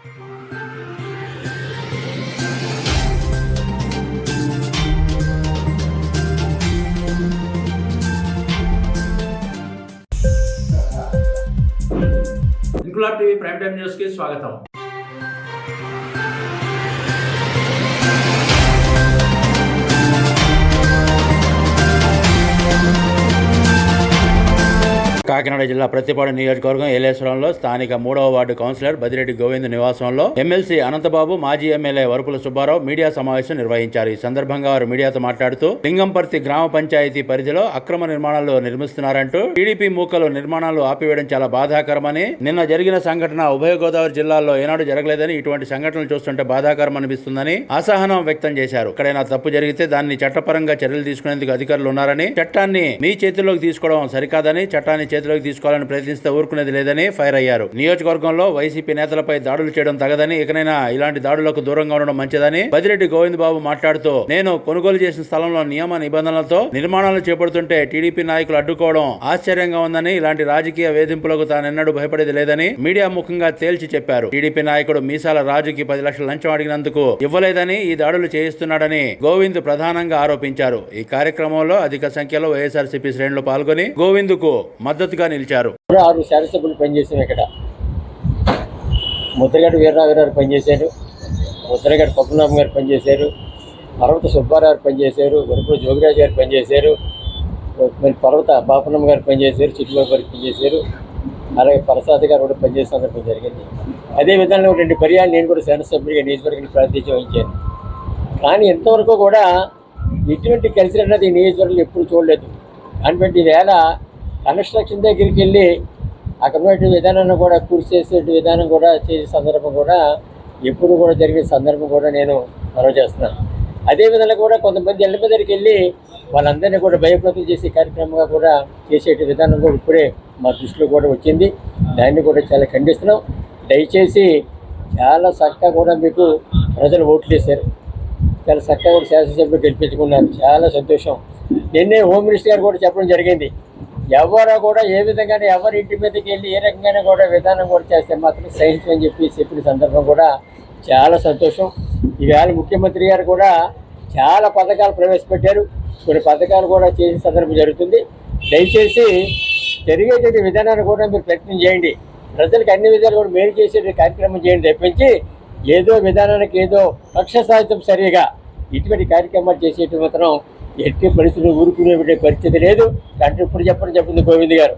Inquilab TV prime time news కి స్వాగతం. కాకినాడ జిల్లా ప్రతిపాడు నియోజకవర్గం ఏలేశ్వరంలో స్థానిక 3వ వార్డు కౌన్సిలర్ బదిరెడ్డి గోవింద్ నివాసంలో ఎమ్మెల్సీ అనంతబాబు, మాజీ ఎమ్మెల్యే వరుపుల సుబ్బారావు మీడియా సమావేశం నిర్వహించారు. ఈ సందర్భంగా వారు మీడియాతో మాట్లాడుతూ లింగంపర్తి గ్రామ పంచాయతీ పరిధిలో అక్రమ నిర్మాణాలు నిర్మిస్తున్నారంటూ, టీడీపీ మూకలు నిర్మాణాలు ఆపివేయడం చాలా బాధాకరమని, నిన్న జరిగిన సంఘటన ఉభయ గోదావరి జిల్లాల్లో ఏనాడు జరగలేదని, ఇటువంటి సంఘటనలు చూస్తుంటే బాధాకరం అనిపిస్తుందని అసహనం వ్యక్తం చేశారు. ఎక్కడైనా తప్పు జరిగితే దాన్ని చట్టపరంగా చర్యలు తీసుకునేందుకు అధికారులు ఉన్నారని, చట్టాన్ని మీ చేతుల్లోకి తీసుకోవడం సరికాదని, చట్టాన్ని చేతిలోకి తీసుకోవాలని ప్రయత్నిస్తే ఊరుకునేది లేదని ఫైర్ అయ్యారు. నియోజకవర్గంలో వైసీపీ నేతలపై దాడులు చేయడం తగదని, ఇకనైనా ఇలాంటి దాడులకు దూరంగా ఉండడం మంచిదని బదిరెడ్డి గోవింద్ బాబు మాట్లాడుతూ, నేను కొనుగోలు చేసిన స్థలంలో నియమ నిబంధనలతో నిర్మాణాలు చేపడుతుంటే టీడీపీ నాయకులు అడ్డుకోవడం ఆశ్చర్యంగా ఉందని, ఇలాంటి రాజకీయ వేధింపులకు తానెన్నడూ భయపడేది లేదని మీడియా ముఖంగా తేల్చి చెప్పారు. టీడీపీ నాయకుడు మీసాల రాజుకి 10 లక్షల లంచం అడిగినందుకు ఇవ్వలేదని ఈ దాడులు చేయిస్తున్నాడని గోవింద్ ప్రధానంగా ఆరోపించారు. ఈ కార్యక్రమంలో అధిక సంఖ్యలో వైఎస్ఆర్సీపీ శ్రేణులు పాల్గొని గోవింద్ కు మద్దతుగా నిలిచారు. 6 శాసనసభ్యులు పనిచేసాం. ఇక్కడ ముద్రగడ్డ వీరరావు గారు పనిచేశారు, ముద్రగడ్డ పద్మనాభం గారు పనిచేశారు, పర్వత సుబ్బారావు గారు పనిచేశారు, వరుపుల జోగిరాజు గారు పనిచేశారు, మరి పర్వత బాపనమ్మ గారు పనిచేశారు, చిట్టుబాబు గారు పనిచేశారు, అలాగే ప్రసాద్ గారు కూడా పనిచేసే సందర్భం జరిగింది. అదేవిధంగా 2 పర్యాలు నేను కూడా శాసనసభ్యుడిగా నియోజకవర్గానికి ప్రాతినిధ్యం వహించాను. కానీ ఇంతవరకు కూడా ఇటువంటి కల్చర్ అన్నది ఈ నియోజకవర్గంలో ఎప్పుడు చూడలేదు. అటువంటి వేళ కన్స్ట్రక్షన్ దగ్గరికి వెళ్ళి అక్కడ ఉన్నటువంటి విధానాన్ని కూడా పూర్తి చేసే విధానం కూడా చేసే సందర్భం కూడా ఎప్పుడు కూడా జరిగే సందర్భం కూడా నేను మనవి చేస్తున్నాను. అదేవిధంగా కూడా కొంతమంది ఇళ్ళ దగ్గరికి వెళ్ళి వాళ్ళందరినీ కూడా భయప్రదం చేసే కార్యక్రమంగా కూడా చేసే విధానం కూడా ఇప్పుడే మా దృష్టిలో కూడా వచ్చింది. దాన్ని కూడా చాలా ఖండిస్తున్నాం. దయచేసి చాలా చక్కగా కూడా మీకు ప్రజలు ఓట్లు వేశారు, చాలా చక్కగా కూడా శాసనసభ్యులు గెలిపించుకున్నారు, చాలా సంతోషం. నిన్నే హోమ్ మినిస్టర్ గారు కూడా చెప్పడం జరిగింది, ఎవరో కూడా ఏ విధంగానే ఎవరి ఇంటి మీదకి వెళ్ళి ఏ రకంగానే కూడా విధానం కూడా చేస్తే మాత్రం సహించమని చెప్పిన సందర్భం కూడా చాలా సంతోషం. ఈవేళ ముఖ్యమంత్రి గారు కూడా చాలా పథకాలు ప్రవేశపెట్టారు, కొన్ని పథకాలు కూడా చేసే సందర్భం జరుగుతుంది. దయచేసి జరిగేటువంటి విధానాన్ని కూడా మీరు ప్రయత్నం చేయండి, ప్రజలకు అన్ని విధాలు కూడా మేలు చేసే కార్యక్రమం చేయండి తప్పించి ఏదో విధానానికి ఏదో కక్ష సాధించడం సరిగా ఇటువంటి కార్యక్రమాలు చేసేటి మాత్రం ఎట్టి పరిస్థితులు ఊరుకునే పరిస్థితి లేదు. అంటే ఇప్పుడు చెప్పింది గోవింద్ గారు,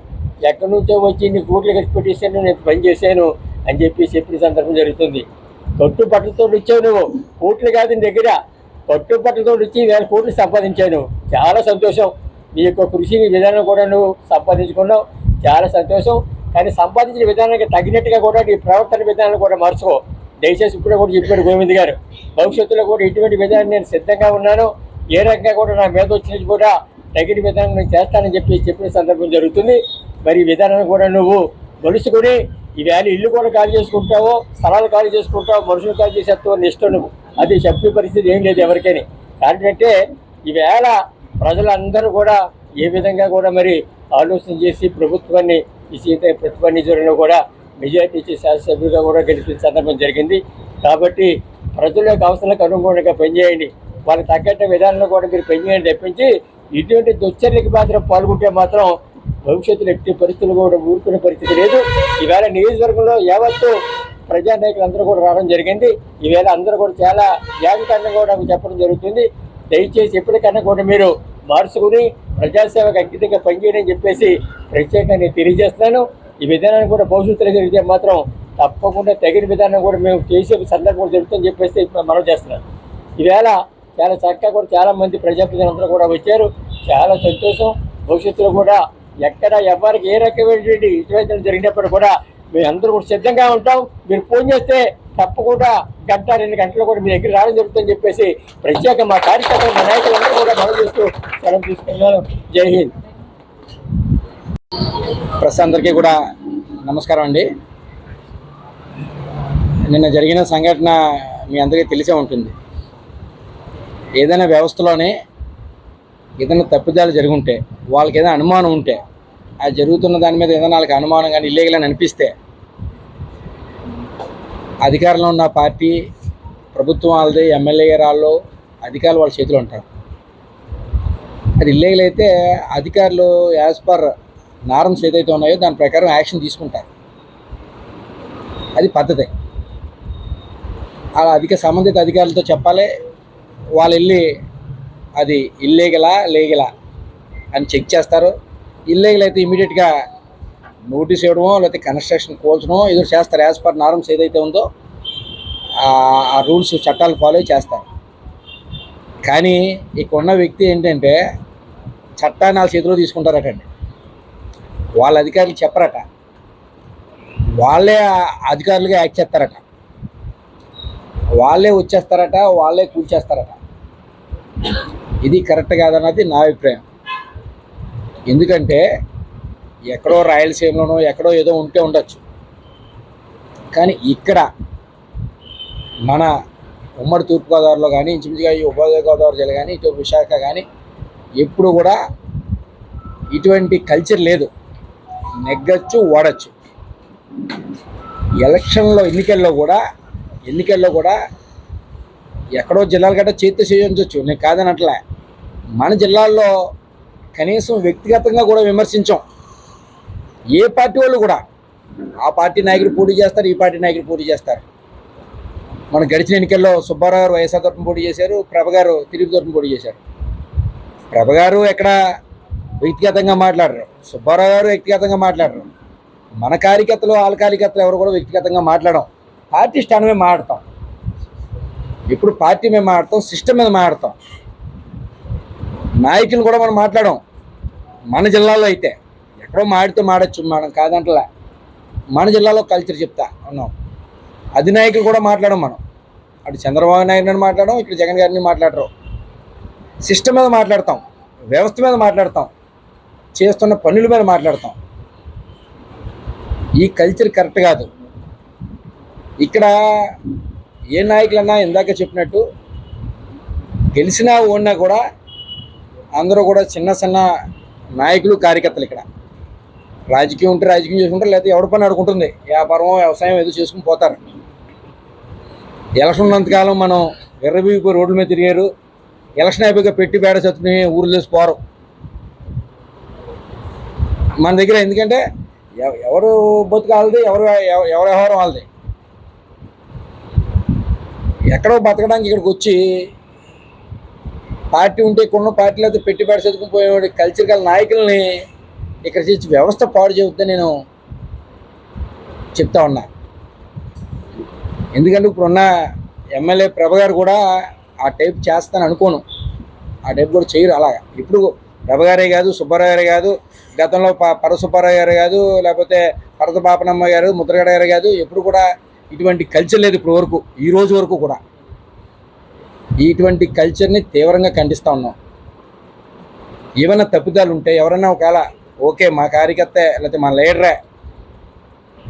ఎక్కడి నుంచో వచ్చి ఇన్ని కోట్లు ఖర్చు పెట్టేసాను, నేను పని చేశాను అని చెప్పిన సందర్భం జరుగుతుంది. కట్టుబట్టలతో ఇచ్చావు నువ్వు, కోట్లు కాదు నీ దగ్గర, కట్టుబట్టలతో ఇచ్చి 1000 కోట్లు సంపాదించాను. చాలా సంతోషం. నీ యొక్క కృషి విధానం కూడా నువ్వు సంపాదించుకున్నావు, చాలా సంతోషం. కానీ సంపాదించిన విధానానికి తగినట్టుగా కూడా నీ ప్రవర్తన విధానాన్ని కూడా మార్చుకో. దయచేసి ఇప్పుడే కూడా చెప్పాడు గోవింద్ గారు, భవిష్యత్తులో కూడా ఇటువంటి విధానం నేను సిద్ధంగా ఉన్నాను, ఏ రకంగా కూడా నా మీద వచ్చినట్టు కూడా తగిన విధానం నేను చేస్తానని చెప్పిన సందర్భం జరుగుతుంది. మరి ఈ విధానాన్ని కూడా నువ్వు మలుసుకొని ఈవేళ ఇల్లు కూడా ఖాళీ చేసుకుంటావో, స్థలాలు ఖాళీ చేసుకుంటావు, మనుషులు ఖాళీ చేసేస్తావు అని ఇష్టం నువ్వు. అది చెప్పే పరిస్థితి ఏం లేదు ఎవరికైనా. ఎందుకంటే ఈవేళ ప్రజలందరూ కూడా ఏ విధంగా కూడా మరి ఆలోచన చేసి ప్రభుత్వాన్ని ఈ ప్రతిభా నిధులను కూడా మెజార్టీ ఇచ్చి శాసనసభ్యులుగా కూడా గెలిచిన సందర్భం జరిగింది. కాబట్టి ప్రజల యొక్క అవసరాలకు అనుగుణంగా పనిచేయండి, వాళ్ళకి తగ్గట్టు విధానంలో కూడా మీరు పనిచేయండి తప్పించి ఇటువంటి దుశ్చర్యకి మాత్రం పాల్గొంటే మాత్రం భవిష్యత్తులో ఎట్టి పరిస్థితులు కూడా ఊరుకునే పరిస్థితి లేదు. ఈవేళ నియోజకవర్గంలో యావత్తు ప్రజానాయకులు అందరూ కూడా రావడం జరిగింది. ఈవేళ అందరూ కూడా చాలా జాగ్రత్తగా కూడా చెప్పడం జరుగుతుంది. దయచేసి ఎప్పటికన్నా కూడా మీరు మార్చుకుని ప్రజాసేవకు అంకితంగా పనిచేయని చెప్పేసి ప్రత్యేకంగా తెలియజేస్తున్నాను. ఈ విధానాన్ని కూడా భవిష్యత్తులో జరిగితే మాత్రం తప్పకుండా తగిన విధానం కూడా మేము చేసే సందర్భం జరుగుతుందని చెప్పేసి మనం చేస్తున్నాం. ఈవేళ చాలా చక్కగా కూడా చాలామంది ప్రజాప్రతినిధులందరూ కూడా వచ్చారు, చాలా సంతోషం. భవిష్యత్తులో కూడా ఎక్కడ ఎవరికి ఏ రకమైనటువంటి ఇటువంటి జరిగినప్పుడు కూడా మేము అందరూ కూడా సిద్ధంగా ఉంటాం. మీరు ఫోన్ చేస్తే తప్పకుండా 1-2 గంటలు కూడా మీ దగ్గర రావడం జరుగుతుందని చెప్పేసి ప్రత్యేక మా కార్యకర్తలు మా నాయకులందరూ కూడా మనం చేస్తూ సెలవు తీసుకున్నాను. జై హింద్. ప్రెస్ అందరికీ కూడా నమస్కారం అండి. నిన్న జరిగిన సంఘటన మీ అందరికీ తెలిసే ఉంటుంది. ఏదైనా వ్యవస్థలోనే ఏదైనా తప్పిదాలు జరుగుంటే, వాళ్ళకి ఏదైనా అనుమానం ఉంటే, అది జరుగుతున్న దాని మీద ఏదైనా వాళ్ళకి అనుమానం కానీ ఇల్లీగల్ అని అనిపిస్తే అధికారంలో ఉన్న పార్టీ ప్రభుత్వం వాళ్ళది, ఎమ్మెల్యే రాళ్ళు, అధికారులు వాళ్ళ చేతిలో ఉంటారు. అది ఇల్లీగల్ అయితే అధికారులు యాజ్ పర్ నార్మ్స్ ఏదైతే ఉన్నాయో దాని ప్రకారం యాక్షన్ తీసుకుంటారు. అది పద్ధతి. ఆ సంబంధిత అధికారులతో చెప్పాలి. వాళ్ళు వెళ్ళి అది ఇల్లీగలా లీగలా అని చెక్ చేస్తారు. ఇల్లీగల్ అయితే ఇమీడియట్గా నోటీస్ ఇవ్వడమో లేకపోతే కన్స్ట్రక్షన్ కోల్చడమో ఏదో చేస్తారు. యాజ్ పర్ నార్మ్స్ ఏదైతే ఉందో ఆ రూల్స్ చట్టాలు ఫాలో చేస్తారు. కానీ ఇక్కడ ఉన్న వ్యక్తి ఏంటంటే చట్టాన్ని వాళ్ళ చేతిలో తీసుకుంటారటండి. వాళ్ళ అధికారులు చెప్పరట, వాళ్ళే అధికారులుగా యాక్ట్ చేస్తారట, వాళ్ళే వచ్చేస్తారట, వాళ్ళే కూల్చేస్తారట. ఇది కరెక్ట్ కాదన్నది నా అభిప్రాయం. ఎందుకంటే ఎక్కడో రాయలసీమలోనో ఎక్కడో ఏదో ఉంటే ఉండొచ్చు, కానీ ఇక్కడ మన ఉమ్మడి తూర్పుగోదావరిలో కానీ ఇంచుమించుగా ఈ ఉభయ గోదావరి జిల్లా కానీ ఇటు విశాఖ కానీ ఎప్పుడు కూడా ఇటువంటి కల్చర్ లేదు. నెగ్గచ్చు, ఓడచ్చు. ఎన్నికల్లో కూడా ఎక్కడో జిల్లాల గట్రా చేతి చేయించవచ్చు, నేను కాదనట్లే. మన జిల్లాల్లో కనీసం వ్యక్తిగతంగా కూడా విమర్శించాం. ఏ పార్టీ వాళ్ళు కూడా ఆ పార్టీ నాయకులు పోటీ చేస్తారు, ఈ పార్టీ నాయకులు పోటీ చేస్తారు. మన గడిచిన ఎన్నికల్లో సుబ్బారావు గారు వైఎస్ఆర్ తరఫున పోటీ చేశారు, ప్రభ గారు తిరుపతి తరఫున పోటీ చేశారు. ప్రభ గారు ఎక్కడ వ్యక్తిగతంగా మాట్లాడరు, సుబ్బారావు గారు వ్యక్తిగతంగా మాట్లాడరు. మన కార్యకర్తలు వాళ్ళ కార్యకర్తలు ఎవరు కూడా వ్యక్తిగతంగా మాట్లాడడం. పార్టీ స్టాండ్ మీద మాట్లాడతాం. ఇప్పుడు పార్టీ మీద మాట్లాడతాం, సిస్టమ్ మీద మాట్లాడతాం. నాయకులు కూడా మనం మాట్లాడాం. మన జిల్లాలో అయితే ఎక్కడో మాడచ్చు, మనం కాదంటలే. మన జిల్లాలో కల్చర్ చెప్తా ఉన్నాం. అధినాయకులు కూడా మాట్లాడడం. మనం అటు చంద్రబాబు నాయుడు మాట్లాడడం, ఇక్కడ జగన్ గారిని మాట్లాడరు. సిస్టమ్ మీద మాట్లాడతాం, వ్యవస్థ మీద మాట్లాడతాం, చేస్తున్న పనుల మీద మాట్లాడతాం. ఈ కల్చర్ కరెక్ట్ కాదు. ఇక్కడ ఏ నాయకులన్నా ఇందాక చెప్పినట్టు గెలిచినా ఓడినా కూడా అందరూ కూడా చిన్న చిన్న నాయకులు, కార్యకర్తలు. ఇక్కడ రాజకీయం ఉంటే రాజకీయం చేసుకుంటారు, లేకపోతే ఎవరి పని ఆడుకుంటుంది, వ్యాపారం వ్యవసాయం ఏదో చేసుకుని పోతారు. ఎలక్షన్ ఉన్నంతకాలం మనం ఎర్రబీగిపోయి రోడ్ల మీద తిరిగారు. ఎలక్షన్ అయిపోయి పెట్టి బేడ చచ్చుకుని ఊరు చేసి పోరు మన దగ్గర. ఎందుకంటే ఎవరు బతుకు వాళ్ళది, ఎవరు వ్యవహారం వాళ్ళది. ఎక్కడో బతకడానికి ఇక్కడికి వచ్చి పార్టీ ఉంటే కొన్ని పార్టీలు అయితే పెట్టి బేడ చదువుకుని పోయేవాడి కల్చర్ గల నాయకుల్ని ఇక్కడ చేసి వ్యవస్థ పాడు చేద్దని నేను చెప్తా ఉన్నా. ఎందుకంటే ఇప్పుడున్న ఎమ్మెల్యే ప్రభ గారు కూడా ఆ టైప్ చేస్తాను అనుకోను. ఆ టైప్ కూడా చేయరు. అలాగా ఇప్పుడు ప్రభ గారే కాదు, సుబ్బారావు గారే కాదు, గతంలో పర సుబ్బారావు గారు కాదు, లేకపోతే పరత పాపనమ్మ గారు, ముద్రగడ గారు కాదు, ఎప్పుడు కూడా ఇటువంటి కల్చర్ లేదు ఇప్పుడు వరకు, ఈ రోజు వరకు కూడా. ఇటువంటి కల్చర్ని తీవ్రంగా ఖండిస్తూ ఉన్నాం. ఏమైనా తప్పిదాలు ఉంటే ఎవరైనా ఒకవేళ ఓకే మా కార్యకర్త లేకపోతే మా లీడరే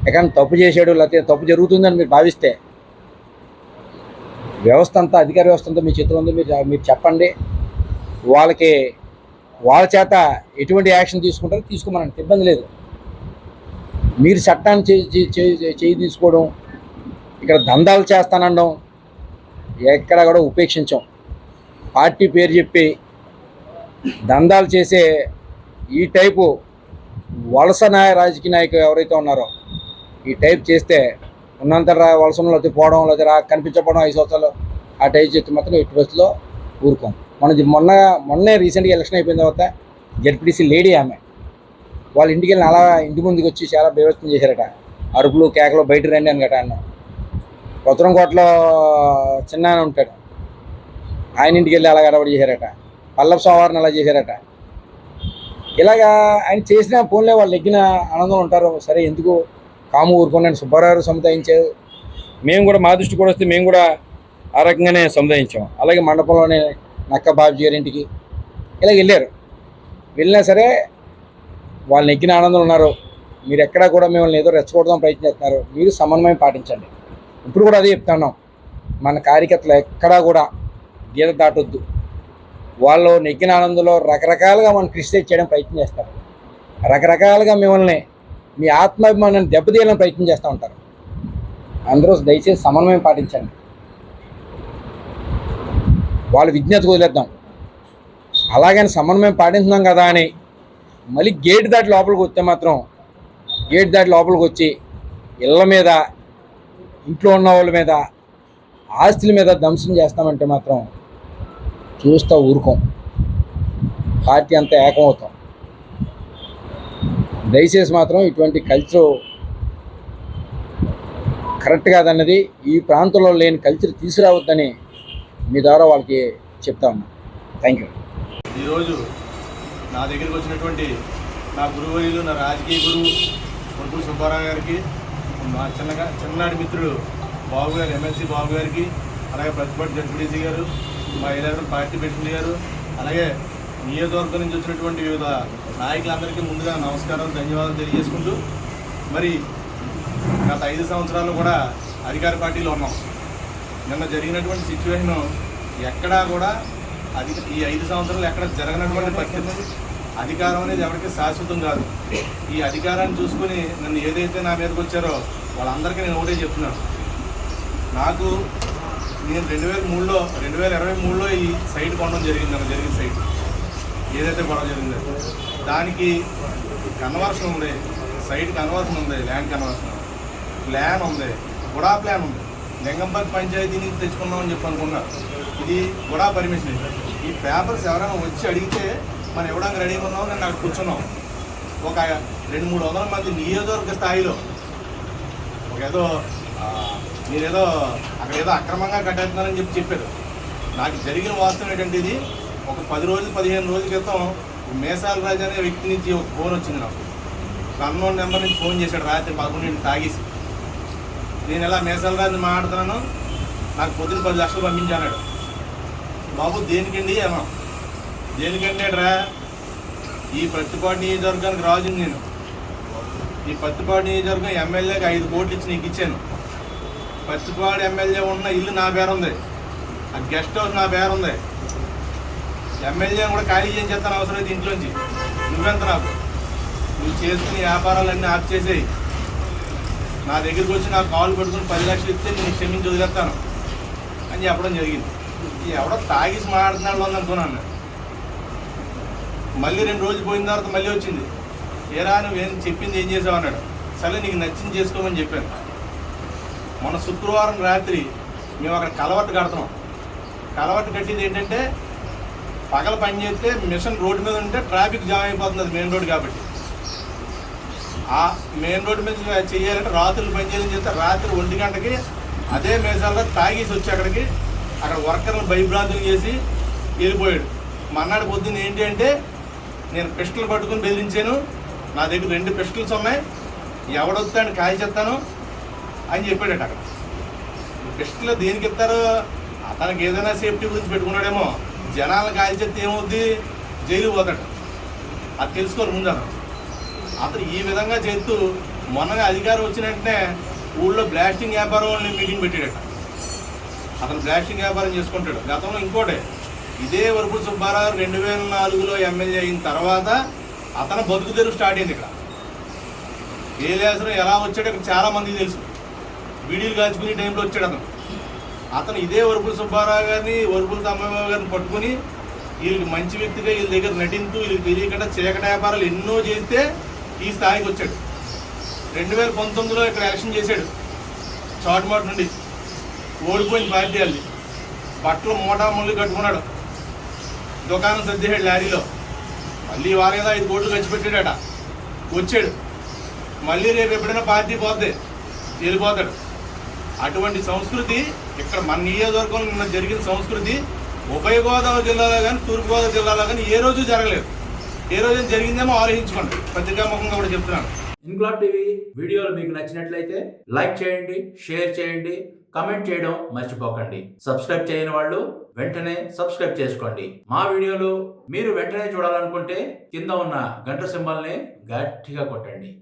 ఎక్కడ తప్పు చేశాడు లేకపోతే తప్పు జరుగుతుందని మీరు భావిస్తే వ్యవస్థ అంతా, అధికార వ్యవస్థ అంతా మీ చేతిలో ఉందో మీరు చెప్పండి. వాళ్ళ చేత ఎటువంటి యాక్షన్ తీసుకుంటారో తీసుకోమనండి, ఇబ్బంది లేదు. మీరు చట్టాన్ని చేయి తీసుకోవడం, ఇక్కడ దందాలు చేస్తానడం ఎక్కడ కూడా ఉపేక్షించాం. పార్టీ పేరు చెప్పి దందాలు చేసే ఈ టైపు వలస రాజకీయ నాయకులు ఎవరైతే ఉన్నారో ఈ టైప్ చేస్తే ఉన్నంత వలసలో పోవడం లేదా కనిపించకపోవడం 5 సంవత్సరాలు ఆ టైప్ చేస్తే మాత్రం ఎట్టి పరిస్థితుల్లో ఊరుకోం. మొన్నే రీసెంట్గా ఎలక్షన్ అయిపోయిన తర్వాత జెడ్పీటీసీ లేడీ ఆమె వాళ్ళ ఇంటికి వెళ్ళిన అలా ఇంటి ముందుకు వచ్చి చాలా బేవస్తం చేశారట. అరుపులు కేకలు బయట రండి అని గట అన్న. కొత్తరంకోటలో చిన్న ఉంటాడు, ఆయన ఇంటికి వెళ్ళి అలా గడబడి చేశారట. పల్లవ సోమవారం అలా చేశారట. ఇలాగా ఆయన చేసిన ఫోన్లే వాళ్ళు ఎగ్గిన ఆనందం ఉంటారు. సరే ఎందుకు కాము ఊరుకున్నాను, సుబ్బారావు సముదాయించారు. మేము కూడా మా దృష్టి కూడా వస్తే మేము కూడా ఆ రకంగానే సముదాయించాం. అలాగే మండపంలోనే నక్క బాబుజీ గారి ఇంటికి ఇలా వెళ్ళినా సరే వాళ్ళని ఎగ్గిన ఆనందం ఉన్నారు. మీరు ఎక్కడా కూడా మిమ్మల్ని ఏదో రెచ్చగొడదాం ప్రయత్నిస్తున్నారు. మీరు సమన్వయం పాటించండి. ఇప్పుడు కూడా అదే చెప్తున్నాం, మన కార్యకర్తలు ఎక్కడా కూడా గీత దాటొద్దు. వాళ్ళు నెగ్గిన ఆనందంలో రకరకాలుగా మనం క్రిటిసైజ్ చేయడం ప్రయత్నం చేస్తారు. రకరకాలుగా మిమ్మల్ని మీ ఆత్మాభిమానాన్ని దెబ్బతీయాలని ప్రయత్నం చేస్తూ ఉంటారు. అందరూ దయచేసి సమన్వయం పాటించండి. వాళ్ళ విజ్ఞతకు వదిలేద్దాం. అలాగని సమన్వయం పాటిస్తున్నాం కదా అని మళ్ళీ గేట్ దాటి లోపలికి వస్తే మాత్రం గేట్ దాటి లోపలికి వచ్చి ఇళ్ళ మీద, ఇంట్లో ఉన్న వాళ్ళ మీద, ఆస్తుల మీద ధ్వంసం చేస్తామంటే మాత్రం చూస్తూ ఊరుకోం. పార్టీ అంతా ఏకమవుతాం. దయచేసి మాత్రం ఇటువంటి కల్చర్ కరెక్ట్ కాదన్నది, ఈ ప్రాంతంలో లేని కల్చర్ తీసుకురావద్దని మీ ద్వారా వాళ్ళకి చెప్తా ఉన్నా. Thank you. ఈరోజు నా దగ్గరికి వచ్చినటువంటి నా గురువులు, నా రాజకీయ గురువు వరపుల సుబ్బారావు గారికి, మా చిన్ననాటి మిత్రుడు బాబు గారు, ఎమ్మెల్సీ బాబు గారికి, అలాగే ప్రతిపాటి జడ్పీడీసీ గారు, మా ఏలూరు పార్టీ ప్రెసిడెంట్ గారు, అలాగే నియోజకవర్గం నుంచి వచ్చినటువంటి వివిధ నాయకులందరికీ ముందుగా నమస్కారం, ధన్యవాదాలు తెలియజేసుకుంటూ, మరి గత 5 సంవత్సరాలు కూడా అధికార పార్టీలో ఉన్నాం. నిన్న జరిగినటువంటి సిచ్యువేషను ఎక్కడా కూడా ఈ 5 సంవత్సరాలు ఎక్కడ జరగనటువంటి పరిస్థితి. అధికారం అనేది ఎవరికి శాశ్వతం కాదు. ఈ అధికారాన్ని చూసుకొని నన్ను ఏదైతే నా మీదకి వచ్చారో వాళ్ళందరికీ నేను ఒకటే చెప్తున్నాను. నేను 2023లో ఈ సైట్ కొనడం జరిగింది. నాకు జరిగిన సైట్ ఏదైతే గొడవ జరిగిందో దానికి కన్వర్షన్ ఉంది, సైట్ కన్వర్షన్ ఉంది, ల్యాండ్ కన్వర్షన్ ప్లాన్ ఉంది, గుడా ప్లాన్ ఉంది. లింగంపల్లి పంచాయతీ నుంచి తెచ్చుకున్నామని చెప్పి అనుకున్నారు. ఇది గుడా పర్మిషన్. ఈ పేపర్స్ ఎవరైనా వచ్చి అడిగితే మనం ఇవ్వడానికి రెడీగా ఉన్నాం. నేను అక్కడ కూర్చున్నాం. ఒక 200-300 మంది నియోజకవర్గ స్థాయిలో ఏదో మీరేదో అక్కడ ఏదో అక్రమంగా కట్టేస్తున్నారని చెప్పారు. నాకు జరిగిన వాస్తవం ఏంటంటే, ఇది ఒక 10-15 రోజుల క్రితం మేసాల రాజు అనే వ్యక్తి నుంచి ఒక ఫోన్ వచ్చింది నాకు. అన్నోన్ నెంబర్ నుంచి ఫోన్ చేశాడు రాత్రి 11 తాగేసి. నేను ఎలా మేసాల రాజుని మాట్లాడుతున్నాను, నాకు పొద్దున 10 లక్షలు పంపించాడు. బాబు దేనికండి అన్నా, దేనికంటే రా, ఈ పత్తిపాడు నియోజకవర్గానికి రాజుని నేను. ఈ పత్తిపాడు నియోజకవర్గం ఎమ్మెల్యేకి 5 కోట్లు ఇచ్చి నీకు ఇచ్చాను. పత్తిపాడు ఎమ్మెల్యే ఉన్న ఇల్లు నా పేరు ఉంది, ఆ గెస్ట్ హౌస్ నా పేరు ఉంది. ఎమ్మెల్యే కూడా ఖాళీ చేసి చేస్తాను అవసరం అయితే ఇంట్లోంచి. నువ్వెంత నాకు, నువ్వు చేసుకుని వ్యాపారాలన్నీ ఆఫ్ చేసేయి. నా దగ్గరికి వచ్చి నాకు కాల్ పెట్టుకుని 10 లక్షలు ఇస్తే నేను క్షమించి వదిలేస్తాను అని చెప్పడం జరిగింది. ఎవడో తాగేసి మాట్లాడుతున్నాడు అనుకున్నాను. మళ్ళీ 2 రోజులు పోయిన తర్వాత మళ్ళీ వచ్చింది. ఏరా నువ్వేం చెప్పింది ఏం చేసావు అన్నాడు. సరే నీకు నచ్చింది చేసుకోమని చెప్పాను. మొన్న శుక్రవారం రాత్రి మేము అక్కడ కలవట్టు కడుతున్నాం. కలవట్టు కట్టేది ఏంటంటే, పగల పని చేస్తే మిషన్ రోడ్డు మీద ఉంటే ట్రాఫిక్ జామ్ అయిపోతుంది. అది మెయిన్ రోడ్డు కాబట్టి ఆ మెయిన్ రోడ్డు మీద చేయాలంటే రాత్రులు పని చేయాలని చెప్తే రాత్రి 1 గంటకి అదే మేసాల్లో తాగేసి వచ్చి అక్కడ వర్కర్లు భయభ్రాంతులు చేసి వెళ్ళిపోయాడు. మన్నాడు పొద్దున్న ఏంటి అంటే, నేను పిస్టల్ పట్టుకుని బెదిరించాను. నా దగ్గర 2 పిస్టల్స్ ఉన్నాయి, ఎవడొస్తాను కాల్ చేస్తాను అని చెప్పాడట. అక్కడ పిస్టల్ దేనికి ఇస్తారు, అతనికి ఏదైనా సేఫ్టీ గురించి పెట్టుకున్నాడేమో. జనాలను కాల్ చేస్తే ఏమవుద్ది, జైలు పోతాడు. అది తెలుసుకోరు ముందు. అతను ఈ విధంగా చేస్తూ మొన్ననే అధికారం వచ్చిన వెంటనే ఊళ్ళో బ్లాస్టింగ్ వ్యాపారం వాళ్ళని మీటింగ్ పెట్టాడట. అతను బ్లాస్టింగ్ వ్యాపారం చేసుకుంటాడు. గతంలో ఇంకోటే, ఇదే వరపుల సుబ్బారావు 2004లో ఎమ్మెల్యే అయిన తర్వాత అతను బతుకు తెరువు స్టార్ట్ అయింది. ఇక్కడ ఏలేసరం ఎలా వచ్చాడో ఇక్కడ చాలామందికి తెలుసు. వీడియోలు కాల్చుకునే టైంలో వచ్చాడు అతను ఇదే వరపుల సుబ్బారావు గారిని, వరపుల తమ్మబాబు గారిని పట్టుకుని వీళ్ళకి మంచి వ్యక్తిగా వీళ్ళ దగ్గర నటింతూ వీళ్ళకి తెలియకుండా చీకటి వ్యాపారాలు ఎన్నో చేస్తే ఈ స్థాయికి వచ్చాడు. 2019లో ఇక్కడ ఎలక్షన్ చేశాడు. చాటుమాటు నుండి ఓడిపోయిన పార్టీ వాళ్ళని. బట్టలు మూటాముళ్ళు కట్టుకున్నాడు, దుకాణం సర్దేశాడు లారీలో. మళ్ళీ వారేదో 5 కోట్లు ఖర్చు పెట్టాడట. వచ్చాడు. మళ్ళీ రేపు ఎప్పుడైనా పార్టీ పోతే వెళ్ళిపోతాడు. అటువంటి సంస్కృతి ఇక్కడ మన నియోజకవర్గంలో నిన్న జరిగిన సంస్కృతి ఉభయ గోదావరి జిల్లాలో కానీ తూర్పుగోదావరి జిల్లాలో కానీ ఏ రోజు జరగలేదు. ఏ రోజు జరిగిందేమో ఆలోచించుకోండి. పత్రికాముఖంగా కూడా చెప్తున్నాను. ఇన్క్లాబ్ టీవీ వీడియోలు మీకు నచ్చినట్లయితే లైక్ చేయండి, షేర్ చేయండి, కమెంట్ చేయడం మర్చిపోకండి. సబ్స్క్రైబ్ చేయని వాళ్ళు వెంటనే సబ్స్క్రైబ్ చేసుకోండి. మా వీడియోలు మీరు వెంటనే చూడాలనుకుంటే కింద ఉన్న గంట సింబల్ని గట్టిగా కొట్టండి.